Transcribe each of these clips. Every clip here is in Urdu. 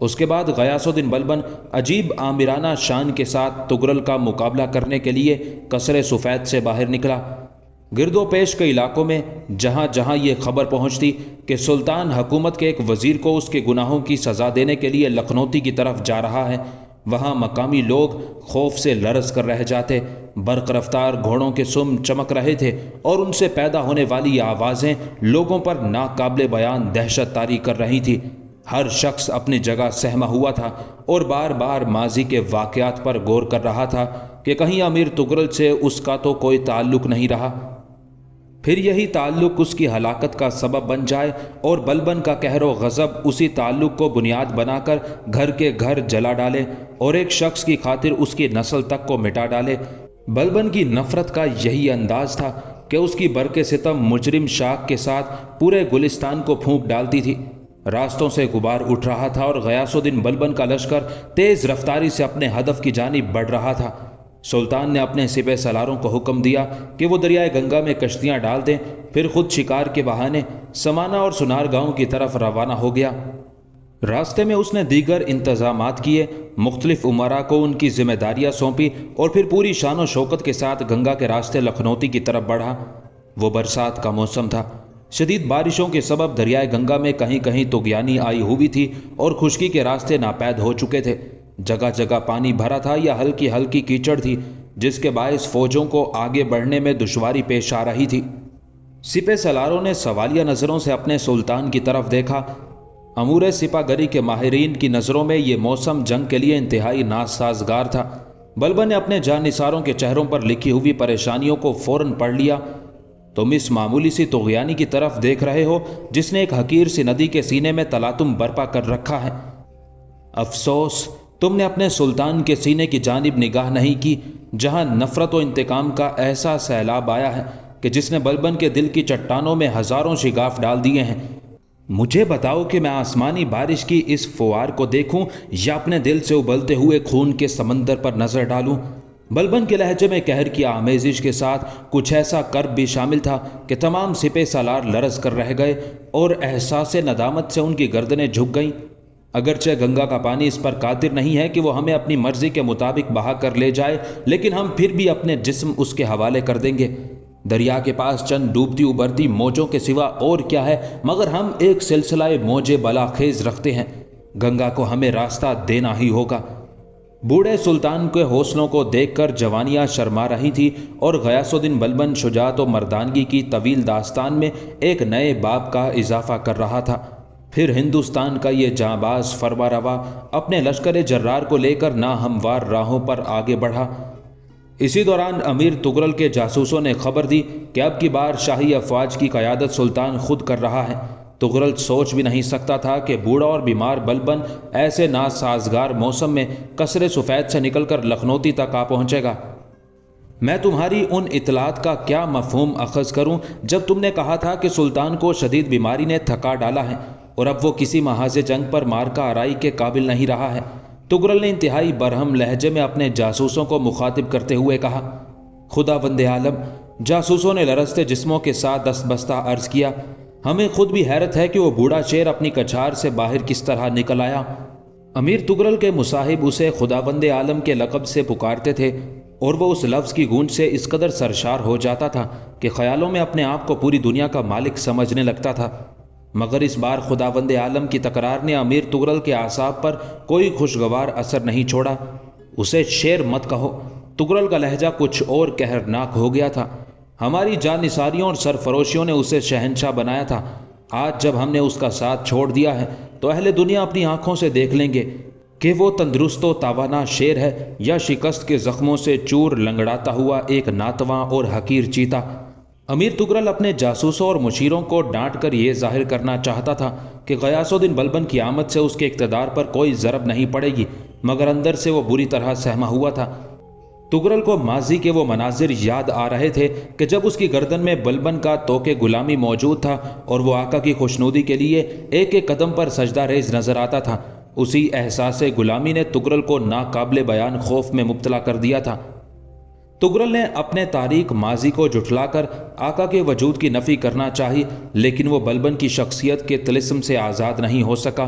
اس کے بعد غیاث الدین بلبن عجیب آمرانہ شان کے ساتھ تغرل کا مقابلہ کرنے کے لیے قصر سفید سے باہر نکلا۔ گرد و پیش کے علاقوں میں جہاں جہاں یہ خبر پہنچتی کہ سلطان حکومت کے ایک وزیر کو اس کے گناہوں کی سزا دینے کے لیے لکھنوتی کی طرف جا رہا ہے، وہاں مقامی لوگ خوف سے لرز کر رہ جاتے۔ برق رفتار گھوڑوں کے سم چمک رہے تھے اور ان سے پیدا ہونے والی آوازیں لوگوں پر ناقابل بیان دہشت طاری کر رہی تھی۔ ہر شخص اپنی جگہ سہما ہوا تھا اور بار بار ماضی کے واقعات پر غور کر رہا تھا کہ کہیں امیر تغرل سے اس کا تو کوئی تعلق نہیں رہا، پھر یہی تعلق اس کی ہلاکت کا سبب بن جائے اور بلبن کا قہر و غضب اسی تعلق کو بنیاد بنا کر گھر کے گھر جلا ڈالے اور ایک شخص کی خاطر اس کی نسل تک کو مٹا ڈالے۔ بلبن کی نفرت کا یہی انداز تھا کہ اس کی برق ستم مجرم شاخ کے ساتھ پورے گلستان کو پھونک ڈالتی تھی۔ راستوں سے غبار اٹھ رہا تھا اور غیاث الدین بلبن کا لشکر تیز رفتاری سے اپنے ہدف کی جانب بڑھ رہا تھا۔ سلطان نے اپنے سپہ سالاروں کو حکم دیا کہ وہ دریائے گنگا میں کشتیاں ڈال دیں، پھر خود شکار کے بہانے سمانا اور سنار گاؤں کی طرف روانہ ہو گیا۔ راستے میں اس نے دیگر انتظامات کیے، مختلف امراء کو ان کی ذمہ داریاں سونپی اور پھر پوری شان و شوکت کے ساتھ گنگا کے راستے لکھنوتی کی طرف بڑھا۔ وہ برسات کا موسم تھا، شدید بارشوں کے سبب دریائے گنگا میں کہیں کہیں طغیانی آئی ہوئی تھی اور خشکی کے راستے ناپید ہو چکے تھے۔ جگہ جگہ پانی بھرا تھا یا ہلکی ہلکی کیچڑ تھی، جس کے باعث فوجوں کو آگے بڑھنے میں دشواری پیش آ رہی تھی۔ سپہ سالاروں نے سوالیہ نظروں سے اپنے سلطان کی طرف دیکھا۔ امور سپہ گری کے ماہرین کی نظروں میں یہ موسم جنگ کے لیے انتہائی ناسازگار تھا۔ بلبن نے اپنے جانثاروں کے چہروں پر لکھی ہوئی پریشانیوں کو فوراً پڑھ لیا۔ تم اس معمولی سی طغیانی کی طرف دیکھ رہے ہو جس نے ایک حقیر سی ندی کے سینے میں تلاطم برپا کر رکھا ہے۔ افسوس تم نے اپنے سلطان کے سینے کی جانب نگاہ نہیں کی، جہاں نفرت و انتقام کا ایسا سیلاب آیا ہے کہ جس نے بلبن کے دل کی چٹانوں میں ہزاروں شگاف ڈال دیے ہیں۔ مجھے بتاؤ کہ میں آسمانی بارش کی اس فوار کو دیکھوں یا اپنے دل سے ابلتے ہوئے خون کے سمندر پر نظر ڈالوں؟ بلبن کے لہجے میں قہر کی آمیزش کے ساتھ کچھ ایسا کرب بھی شامل تھا کہ تمام سپہ سالار لرز کر رہ گئے اور احساس ندامت سے ان کی گردنیں جھک گئیں۔ اگرچہ گنگا کا پانی اس پر قادر نہیں ہے کہ وہ ہمیں اپنی مرضی کے مطابق بہا کر لے جائے، لیکن ہم پھر بھی اپنے جسم اس کے حوالے کر دیں گے۔ دریا کے پاس چند ڈوبتی ابھرتی موجوں کے سوا اور کیا ہے، مگر ہم ایک سلسلہ موجے بلاخیز رکھتے ہیں۔ گنگا کو ہمیں راستہ دینا ہی ہوگا۔ بوڑھے سلطان کے حوصلوں کو دیکھ کر جوانیاں شرما رہی تھی اور غیاث الدین بلبن شجاعت و مردانگی کی طویل داستان میں ایک نئے باب کا اضافہ کر رہا تھا۔ پھر ہندوستان کا یہ جانباز فرما روا اپنے لشکر جرار کو لے کر ناہموار راہوں پر آگے بڑھا۔ اسی دوران امیر تغرل کے جاسوسوں نے خبر دی کہ اب کی بار شاہی افواج کی قیادت سلطان خود کر رہا ہے۔ تغرل سوچ بھی نہیں سکتا تھا کہ بوڑھا اور بیمار بلبن ایسے ناسازگار موسم میں قصر سفید سے نکل کر لکھنوتی تک آ پہنچے گا۔ میں تمہاری ان اطلاعات کا کیا مفہوم اخذ کروں جب تم نے کہا تھا کہ سلطان کو شدید بیماری نے تھکا ڈالا ہے اور اب وہ کسی محاذ جنگ پر مارکہ آرائی کے قابل نہیں رہا ہے؟ تغرل نے انتہائی برہم لہجے میں اپنے جاسوسوں کو مخاطب کرتے ہوئے کہا۔ خداوند عالم، جاسوسوں نے لرزتے جسموں کے ساتھ دست بستہ عرض کیا، ہمیں خود بھی حیرت ہے کہ وہ بوڑھا شیر اپنی کچھار سے باہر کس طرح نکل آیا۔ امیر تغرل کے مصاحب اسے خداوند عالم کے لقب سے پکارتے تھے اور وہ اس لفظ کی گونج سے اس قدر سرشار ہو جاتا تھا کہ خیالوں میں اپنے آپ کو پوری دنیا کا مالک سمجھنے لگتا تھا۔ مگر اس بار خداوند عالم کی تکرار نے امیر تغرل کے اعصاب پر کوئی خوشگوار اثر نہیں چھوڑا۔ اسے شیر مت کہو۔ تغرل کا لہجہ کچھ اور قہرناک ہو گیا تھا۔ ہماری جانثاریوں اور سرفروشیوں نے اسے شہنشاہ بنایا تھا۔ آج جب ہم نے اس کا ساتھ چھوڑ دیا ہے تو اہل دنیا اپنی آنکھوں سے دیکھ لیں گے کہ وہ تندرست و توانا شیر ہے یا شکست کے زخموں سے چور لنگڑاتا ہوا ایک ناتواں اور حقیر چیتا۔ امیر تغرل اپنے جاسوسوں اور مشیروں کو ڈانٹ کر یہ ظاہر کرنا چاہتا تھا کہ غیاث الدین بلبن کی آمد سے اس کے اقتدار پر کوئی ضرب نہیں پڑے گی، مگر اندر سے وہ بری طرح سہما ہوا تھا۔ تغرل کو ماضی کے وہ مناظر یاد آ رہے تھے کہ جب اس کی گردن میں بلبن کا توق غلامی موجود تھا اور وہ آقا کی خوشنودی کے لیے ایک ایک قدم پر سجدہ ریز نظر آتا تھا۔ اسی احساس غلامی نے تغرل کو ناقابل بیان خوف میں مبتلا کر دیا تھا۔ تغرل نے اپنے تاریک ماضی کو جھٹلا کر آقا کے وجود کی نفی کرنا چاہی، لیکن وہ بلبن کی شخصیت کے طلسم سے آزاد نہیں ہو سکا۔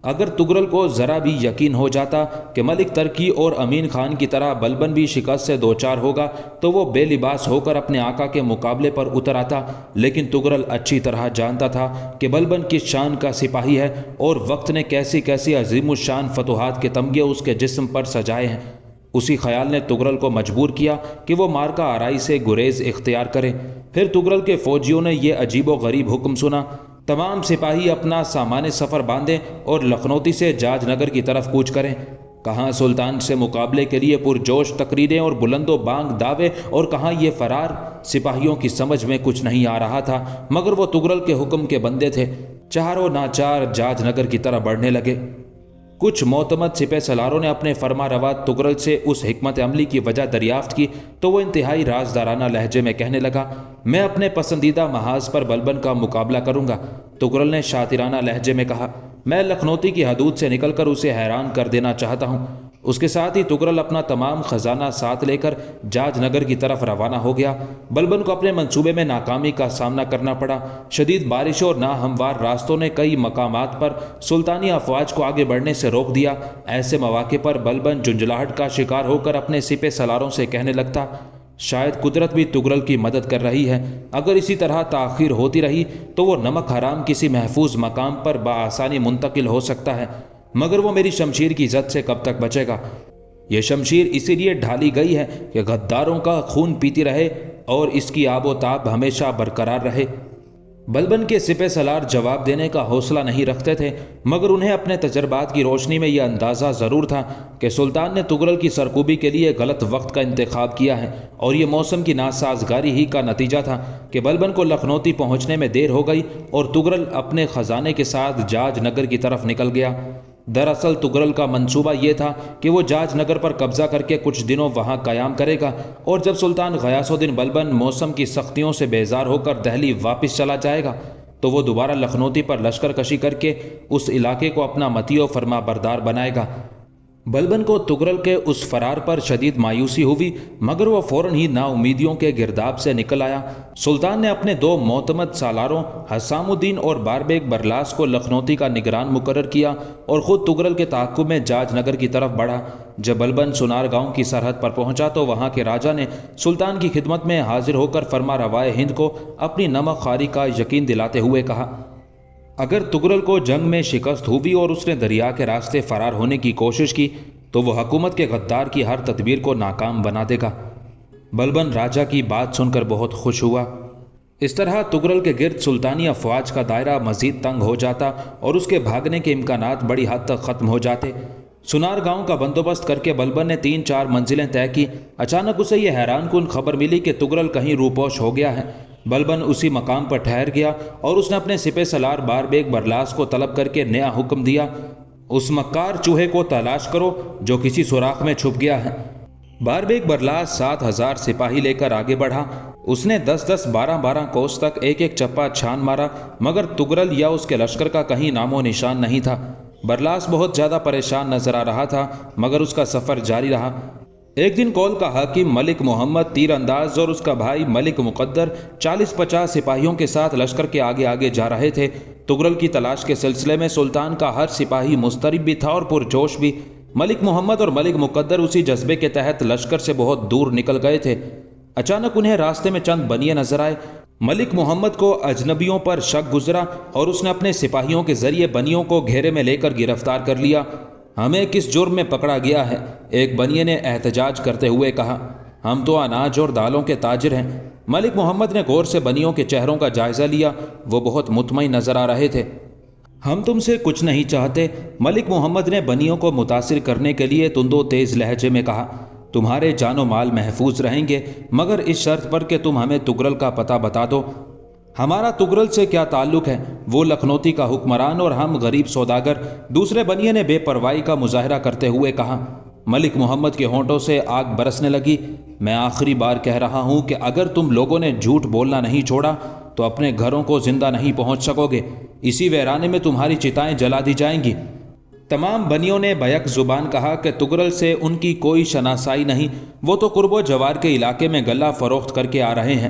اگر تغرل کو ذرا بھی یقین ہو جاتا کہ ملک ترکی اور امین خان کی طرح بلبن بھی شکست سے دوچار ہوگا تو وہ بے لباس ہو کر اپنے آقا کے مقابلے پر اتر آتا، لیکن تغرل اچھی طرح جانتا تھا کہ بلبن کس شان کا سپاہی ہے اور وقت نے کیسی کیسی عظیم الشان فتوحات کے تمغے اس کے جسم پر سجائے ہیں۔ اسی خیال نے تغرل کو مجبور کیا کہ وہ مارکا آرائی سے گریز اختیار کرے۔ پھر تغرل کے فوجیوں نے یہ عجیب و غریب حکم سنا، تمام سپاہی اپنا سامان سفر باندھیں اور لکھنوتی سے جاج نگر کی طرف کوچ کریں۔ کہاں سلطان سے مقابلے کے لیے پرجوش تقریریں اور بلند و بانگ دعوے، اور کہاں یہ فرار۔ سپاہیوں کی سمجھ میں کچھ نہیں آ رہا تھا، مگر وہ تغرل کے حکم کے بندے تھے۔ چاروں ناچار جاج نگر کی طرف بڑھنے لگے۔ کچھ معتمد سپہ سالاروں نے اپنے فرما روا تغرل سے اس حکمت عملی کی وجہ دریافت کی تو وہ انتہائی رازدارانہ لہجے میں کہنے لگا، میں اپنے پسندیدہ محاذ پر بلبن کا مقابلہ کروں گا۔ تغرل نے شاطرانہ لہجے میں کہا، میں لکھنوتی کی حدود سے نکل کر اسے حیران کر دینا چاہتا ہوں۔ اس کے ساتھ ہی تغرل اپنا تمام خزانہ ساتھ لے کر جاج نگر کی طرف روانہ ہو گیا۔ بلبن کو اپنے منصوبے میں ناکامی کا سامنا کرنا پڑا۔ شدید بارشوں اور ناہموار راستوں نے کئی مقامات پر سلطانی افواج کو آگے بڑھنے سے روک دیا۔ ایسے مواقع پر بلبن جھنجھلاہٹ کا شکار ہو کر اپنے سپہ سالاروں سے کہنے لگتا، شاید قدرت بھی تغرل کی مدد کر رہی ہے۔ اگر اسی طرح تاخیر ہوتی رہی تو وہ نمک حرام کسی محفوظ مقام پر بآسانی منتقل ہو سکتا ہے، مگر وہ میری شمشیر کی زد سے کب تک بچے گا؟ یہ شمشیر اسی لیے ڈھالی گئی ہے کہ غداروں کا خون پیتی رہے اور اس کی آب و تاب ہمیشہ برقرار رہے۔ بلبن کے سپہ سالار جواب دینے کا حوصلہ نہیں رکھتے تھے، مگر انہیں اپنے تجربات کی روشنی میں یہ اندازہ ضرور تھا کہ سلطان نے تغرل کی سرکوبی کے لیے غلط وقت کا انتخاب کیا ہے، اور یہ موسم کی ناسازگاری ہی کا نتیجہ تھا کہ بلبن کو لکھنوتی پہنچنے میں دیر ہو گئی اور تغرل اپنے خزانے کے ساتھ جاج نگر کی طرف نکل گیا۔ دراصل تغرل کا منصوبہ یہ تھا کہ وہ جاج نگر پر قبضہ کر کے کچھ دنوں وہاں قیام کرے گا، اور جب سلطان غیاث الدین بلبن موسم کی سختیوں سے بیزار ہو کر دہلی واپس چلا جائے گا تو وہ دوبارہ لکھنوتی پر لشکر کشی کر کے اس علاقے کو اپنا مطیع و فرما بردار بنائے گا۔ بلبن کو تغرل کے اس فرار پر شدید مایوسی ہوئی، مگر وہ فوراً ہی نا امیدیوں کے گرداب سے نکل آیا۔ سلطان نے اپنے دو معتمد سالاروں حسام الدین اور باربیگ برلاس کو لکھنوتی کا نگران مقرر کیا اور خود تغرل کے تعاقب میں جاج نگر کی طرف بڑھا۔ جب بلبن سنار گاؤں کی سرحد پر پہنچا تو وہاں کے راجا نے سلطان کی خدمت میں حاضر ہو کر فرما روائے ہند کو اپنی نمک خواری کا یقین دلاتے ہوئے کہا، اگر تغرل کو جنگ میں شکست ہوئی اور اس نے دریا کے راستے فرار ہونے کی کوشش کی تو وہ حکومت کے غدار کی ہر تدبیر کو ناکام بنا دے گا۔ بلبن راجا کی بات سن کر بہت خوش ہوا۔ اس طرح تغرل کے گرد سلطانی افواج کا دائرہ مزید تنگ ہو جاتا اور اس کے بھاگنے کے امکانات بڑی حد تک ختم ہو جاتے۔ سنار گاؤں کا بندوبست کر کے بلبن نے 3-4 منزلیں طے کی۔ اچانک اسے یہ حیران کن خبر ملی کہ تغرل کہیں روپوش ہو گیا ہے۔ بلبن اسی مقام پر ٹھہر گیا اور اس نے اپنے سپہ سالار باربیگ برلاس کو طلب کر کے نیا حکم دیا، اس مکار چوہے کو تلاش کرو جو کسی سوراخ میں چھپ گیا ہے۔ باربیگ برلاس 7,000 سپاہی لے کر آگے بڑھا۔ اس نے 10-10 12-12 کوس تک ایک ایک چپا چھان مارا، مگر تغرل یا اس کے لشکر کا کہیں نام و نشان نہیں تھا۔ برلاس بہت زیادہ پریشان نظر آ رہا تھا، مگر اس کا سفر جاری رہا۔ ایک دن کول کا حاکم ملک محمد تیر انداز اور اس کا بھائی ملک مقدر 40-50 سپاہیوں کے ساتھ لشکر کے آگے آگے جا رہے تھے۔ تغرل کی تلاش کے سلسلے میں سلطان کا ہر سپاہی مضطرب بھی تھا اور پرجوش بھی۔ ملک محمد اور ملک مقدر اسی جذبے کے تحت لشکر سے بہت دور نکل گئے تھے۔ اچانک انہیں راستے میں چند بنیے نظر آئے۔ ملک محمد کو اجنبیوں پر شک گزرا اور اس نے اپنے سپاہیوں کے ذریعے بنیوں کو گھیرے میں لے کر گرفتار کر لیا۔ ہمیں کس جرم میں پکڑا گیا ہے؟ ایک بنیے نے احتجاج کرتے ہوئے کہا۔ ہم تو اناج اور دالوں کے تاجر ہیں۔ ملک محمد نے غور سے بنیوں کے چہروں کا جائزہ لیا، وہ بہت مطمئن نظر آ رہے تھے۔ ہم تم سے کچھ نہیں چاہتے، ملک محمد نے بنیوں کو متاثر کرنے کے لیے تند و تیز لہجے میں کہا۔ تمہارے جان و مال محفوظ رہیں گے، مگر اس شرط پر کہ تم ہمیں تغرل کا پتہ بتا دو۔ ہمارا تغرل سے کیا تعلق ہے؟ وہ لکھنوتی کا حکمران اور ہم غریب سوداگر، دوسرے بنیے نے بے پرواہی کا مظاہرہ کرتے ہوئے کہا۔ ملک محمد کے ہونٹوں سے آگ برسنے لگی۔ میں آخری بار کہہ رہا ہوں کہ اگر تم لوگوں نے جھوٹ بولنا نہیں چھوڑا تو اپنے گھروں کو زندہ نہیں پہنچ سکو گے، اسی ویرانے میں تمہاری چتائیں جلا دی جائیں گی۔ تمام بنیوں نے بیک زبان کہا کہ تغرل سے ان کی کوئی شناسائی نہیں، وہ تو قرب و جوار کے علاقے میں غلہ فروخت کر کے آ رہے ہیں۔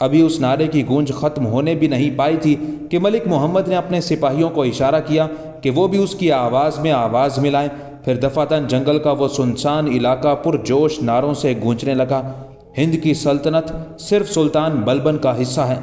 ابھی اس نعرے کی گونج ختم ہونے بھی نہیں پائی تھی کہ ملک محمد نے اپنے سپاہیوں کو اشارہ کیا کہ وہ بھی اس کی آواز میں آواز ملائیں۔ پھر دفعتاً جنگل کا وہ سنسان علاقہ پرجوش نعروں سے گونجنے لگا۔ ہند کی سلطنت صرف سلطان بلبن کا حصہ ہے۔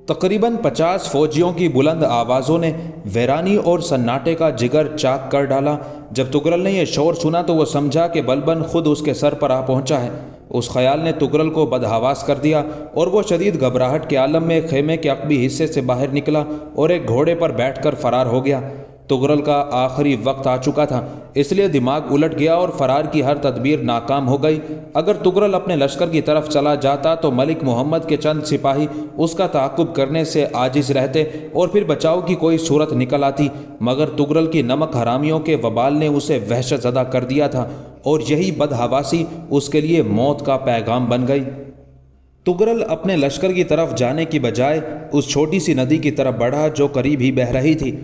تقریباً 50 فوجیوں کی بلند آوازوں نے ویرانی اور سناٹے کا جگر چاک کر ڈالا۔ جب تغرل نے یہ شور سنا تو وہ سمجھا کہ بلبن خود اس کے سر پر آ پہنچا ہے۔ اس خیال نے تغرل کو بدحواس کر دیا اور وہ شدید گھبراہٹ کے عالم میں خیمے کے عقبی حصے سے باہر نکلا اور ایک گھوڑے پر بیٹھ کر فرار ہو گیا۔ تغرل کا آخری وقت آ چکا تھا، اس لیے دماغ الٹ گیا اور فرار کی ہر تدبیر ناکام ہو گئی۔ اگر تغرل اپنے لشکر کی طرف چلا جاتا تو ملک محمد کے چند سپاہی اس کا تعاقب کرنے سے عاجز رہتے اور پھر بچاؤ کی کوئی صورت نکل آتی، مگر تغرل کی نمک حرامیوں کے وبال نے اسے وحشت زدہ کر دیا تھا اور یہی بدحواسی اس کے لیے موت کا پیغام بن گئی۔ تغرل اپنے لشکر کی طرف جانے کی بجائے اس چھوٹی سی ندی کی طرف بڑھا جو قریب ہی بہہ رہی تھی۔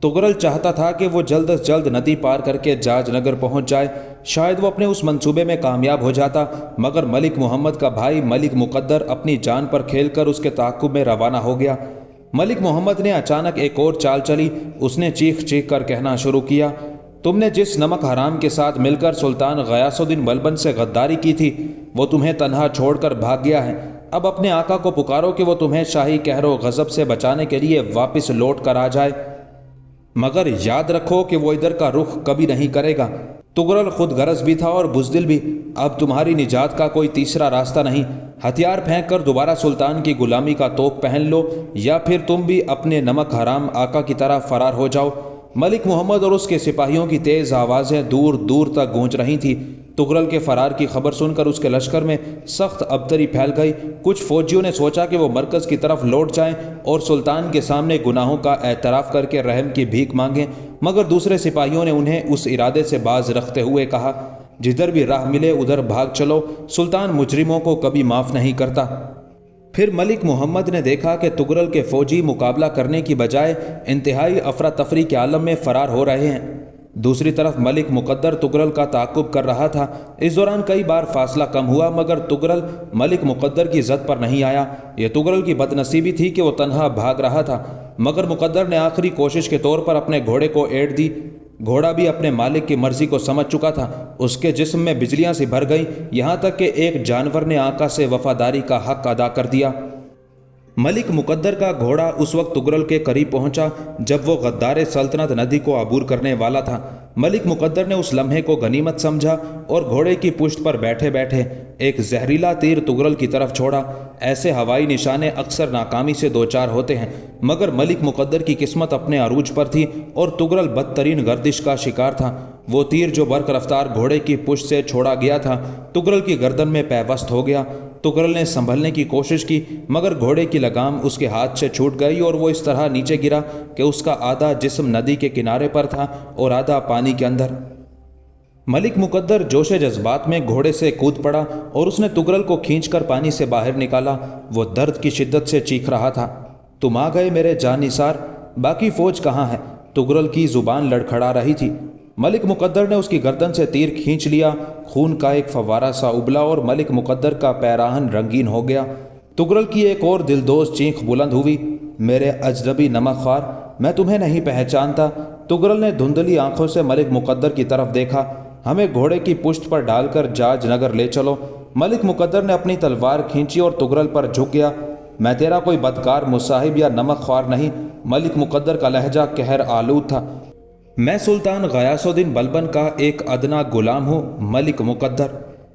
تغرل چاہتا تھا کہ وہ جلد از جلد ندی پار کر کے جاج نگر پہنچ جائے، شاید وہ اپنے اس منصوبے میں کامیاب ہو جاتا، مگر ملک محمد کا بھائی ملک مقدر اپنی جان پر کھیل کر اس کے تعاقب میں روانہ ہو گیا۔ ملک محمد نے اچانک ایک اور چال چلی۔ اس نے چیخ چیخ کر کہنا شروع کیا، تم نے جس نمک حرام کے ساتھ مل کر سلطان غیاث الدین بلبن سے غداری کی تھی وہ تمہیں تنہا چھوڑ کر بھاگ گیا ہے۔ اب اپنے آقا کو پکارو کہ وہ تمہیں شاہی قہر و غضب سے بچانے کے لیے واپس لوٹ کر آ جائے، مگر یاد رکھو کہ وہ ادھر کا رخ کبھی نہیں کرے گا۔ تغرل خود غرض بھی تھا اور بزدل بھی۔ اب تمہاری نجات کا کوئی تیسرا راستہ نہیں، ہتھیار پھینک کر دوبارہ سلطان کی غلامی کا طوق پہن لو یا پھر تم بھی اپنے نمک حرام آقا کی طرح فرار ہو جاؤ۔ ملک محمد اور اس کے سپاہیوں کی تیز آوازیں دور دور تک گونج رہی تھیں۔ تغرل کے فرار کی خبر سن کر اس کے لشکر میں سخت ابتری پھیل گئی۔ کچھ فوجیوں نے سوچا کہ وہ مرکز کی طرف لوٹ جائیں اور سلطان کے سامنے گناہوں کا اعتراف کر کے رحم کی بھیک مانگیں، مگر دوسرے سپاہیوں نے انہیں اس ارادے سے باز رکھتے ہوئے کہا، جدھر بھی راہ ملے ادھر بھاگ چلو، سلطان مجرموں کو کبھی معاف نہیں کرتا۔ پھر ملک محمد نے دیکھا کہ تغرل کے فوجی مقابلہ کرنے کی بجائے انتہائی افراتفری کے عالم میں فرار ہو رہے ہیں۔ دوسری طرف ملک مقدر تغرل کا تعاقب کر رہا تھا۔ اس دوران کئی بار فاصلہ کم ہوا مگر تغرل ملک مقدر کی زد پر نہیں آیا۔ یہ تغرل کی بد نصیبی تھی کہ وہ تنہا بھاگ رہا تھا، مگر مقدر نے آخری کوشش کے طور پر اپنے گھوڑے کو ایڑ دی۔ گھوڑا بھی اپنے مالک کی مرضی کو سمجھ چکا تھا۔ اس کے جسم میں بجلیاں سی بھر گئیں، یہاں تک کہ ایک جانور نے آقا سے وفاداری کا حق ادا کر دیا۔ ملک مقدر کا گھوڑا اس وقت تغرل کے قریب پہنچا جب وہ غدار سلطنت ندی کو عبور کرنے والا تھا۔ ملک مقدر نے اس لمحے کو غنیمت سمجھا اور گھوڑے کی پشت پر بیٹھے بیٹھے ایک زہریلا تیر تغرل کی طرف چھوڑا۔ ایسے ہوائی نشانے اکثر ناکامی سے دوچار ہوتے ہیں، مگر ملک مقدر کی قسمت اپنے عروج پر تھی اور تغرل بدترین گردش کا شکار تھا۔ وہ تیر جو برق رفتار گھوڑے کی پشت سے چھوڑا گیا تھا تغرل کی گردن میں پیوست ہو گیا۔ تغرل نے سنبھلنے کی کوشش کی مگر گھوڑے کی لگام اس کے ہاتھ سے چھوٹ گئی اور وہ اس طرح نیچے گرا کہ اس کا آدھا جسم ندی کے کنارے پر تھا اور آدھا پانی کے اندر۔ ملک مقدر جوش جذبات میں گھوڑے سے کود پڑا اور اس نے تغرل کو کھینچ کر پانی سے باہر نکالا۔ وہ درد کی شدت سے چیخ رہا تھا، تم آ گئے میرے جان نثار، باقی فوج کہاں ہے؟ تغرل کی زبان لڑکھڑا رہی تھی۔ ملک مقدر نے اس کی گردن سے تیر کھینچ لیا، خون کا ایک فوارہ سا ابلا اور ملک مقدر کا پیراہن رنگین ہو گیا۔ تغرل کی ایک اور دلدوز چیخ بلند ہوئی، میرے اجنبی نمک خوار، میں تمہیں نہیں پہچانتا۔ تغرل نے دھندلی آنکھوں سے ملک مقدر کی طرف دیکھا، ہمیں گھوڑے کی پشت پر ڈال کر جاج نگر لے چلو۔ ملک مقدر نے اپنی تلوار کھینچی اور تغرل پر جھک گیا، میں تیرا کوئی بدکار مصاحب یا نمک خوار نہیں۔ ملک مقدر کا لہجہ قہر آلود تھا، میں سلطان غیاث الدین بلبن کا ایک ادنا غلام ہوں، ملک مقدر۔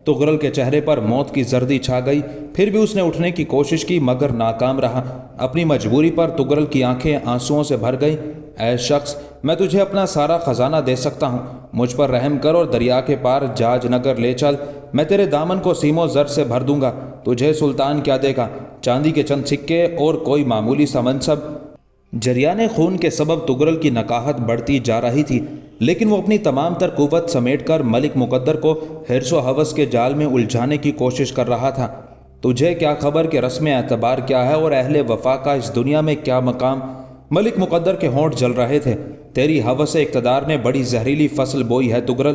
تغرل کے چہرے پر موت کی زردی چھا گئی، پھر بھی اس نے اٹھنے کی کوشش کی مگر ناکام رہا۔ اپنی مجبوری پر تغرل کی آنکھیں آنسوؤں سے بھر گئیں، اے شخص، میں تجھے اپنا سارا خزانہ دے سکتا ہوں، مجھ پر رحم کر اور دریا کے پار جاج نگر لے چل، میں تیرے دامن کو سیم و زر سے بھر دوں گا۔ تجھے سلطان کیا دے گا؟ چاندی کے چند سکے اور کوئی معمولی سا منصب۔ جریان خون کے سبب تغرل کی نکاہت بڑھتی جا رہی تھی، لیکن وہ اپنی تمام تر قوت سمیٹ کر ملک مقدر کو حرص و ہوس کے جال میں الجھانے کی کوشش کر رہا تھا۔ تجھے کیا خبر کہ رسم اعتبار کیا ہے اور اہل وفا کا اس دنیا میں کیا مقام؟ ملک مقدر کے ہونٹ جل رہے تھے، تیری ہوس اقتدار نے بڑی زہریلی فصل بوئی ہے تغرل۔